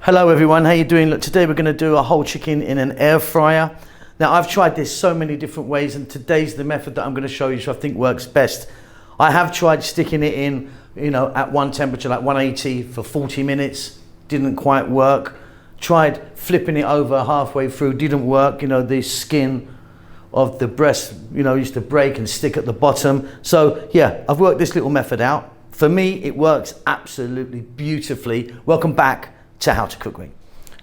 Hello everyone, how you doing? Look, today we're going to do a whole chicken in an air fryer. Now I've tried this so many different ways, and today's the method that I'm going to show you, so I think works best. I have tried sticking it in, at one temperature like 180 for 40 minutes. Didn't quite work. Tried flipping it over halfway through, didn't work. The skin of the breast, used to break and stick at the bottom. So yeah, I've worked this little method out. For me, it works absolutely beautifully. Welcome back to How to Cook Me.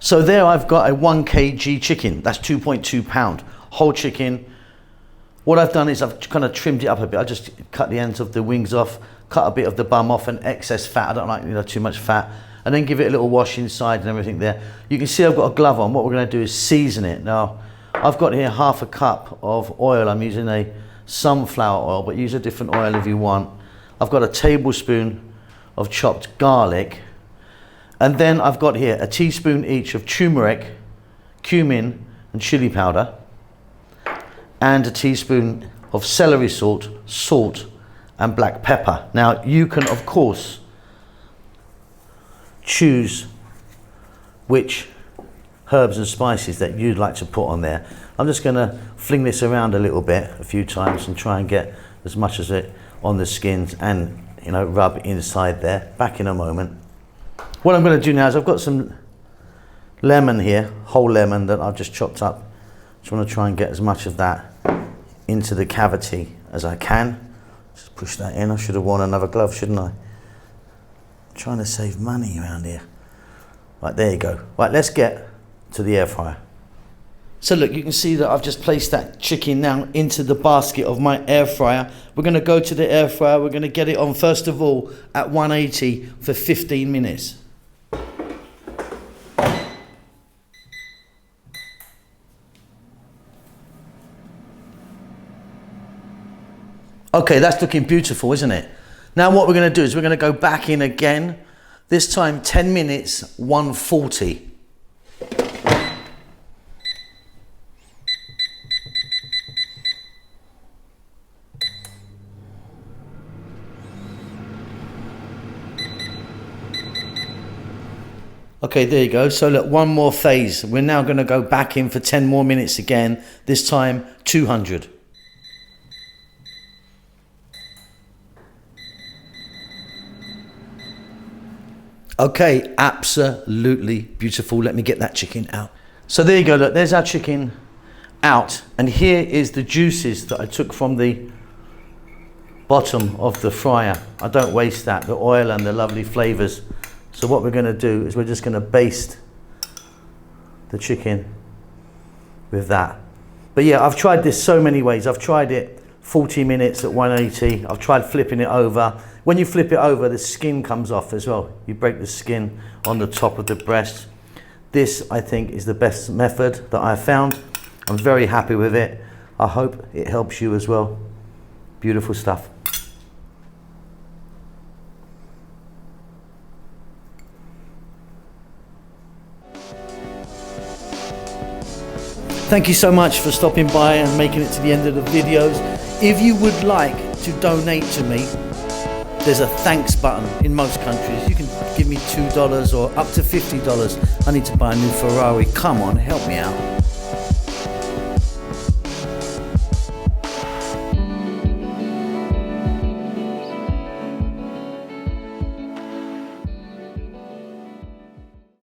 So there I've got a 1 kg chicken, that's 2.2 pound, whole chicken. What I've done is I've kind of trimmed it up a bit. I just cut the ends of the wings off, cut a bit of the bum off and excess fat. I don't like too much fat. And then give it a little wash inside and everything there. You can see I've got a glove on. What we're going to do is season it. Now I've got here half a cup of oil. I'm using a sunflower oil, but use a different oil if you want. I've got a tablespoon of chopped garlic. And then I've got here a teaspoon each of turmeric, cumin and chili powder, and a teaspoon of celery salt and black pepper. Now you can of course choose which herbs and spices that you'd like to put on there. I'm just going to fling this around a little bit a few times and try and get as much as it on the skins and rub inside there. Back in a moment. What I'm going to do now is I've got some lemon here, whole lemon that I've just chopped up. Just want to try and get as much of that into the cavity as I can. Just push that in. I should have worn another glove, shouldn't I? I'm trying to save money around here. Right, there you go. Right, let's get to the air fryer. So look, you can see that I've just placed that chicken now into the basket of my air fryer. We're going to go to the air fryer. We're going to get it on first of all at 180 for 15 minutes. Okay, that's looking beautiful, isn't it? Now what we're going to do is we're going to go back in again, this time 10 minutes, 140. Okay, there you go. So look, one more phase. We're now going to go back in for 10 more minutes again, this time 200. Okay, absolutely beautiful. Let me get that chicken out. So there you go, look, there's our chicken out. And here is the juices that I took from the bottom of the fryer. I don't waste that, the oil and the lovely flavors. So what we're gonna do is we're just gonna baste the chicken with that. But yeah, I've tried this so many ways. I've tried it 40 minutes at 180. I've tried flipping it over. When you flip it over, the skin comes off as well. You break the skin on the top of the breast. This, I think, is the best method that I've found. I'm very happy with it. I hope it helps you as well. Beautiful stuff. Thank you so much for stopping by and making it to the end of the videos. If you would like to donate to me, there's a thanks button in most countries. You can give me $2 or up to $50. I need to buy a new Ferrari. Come on, help me out.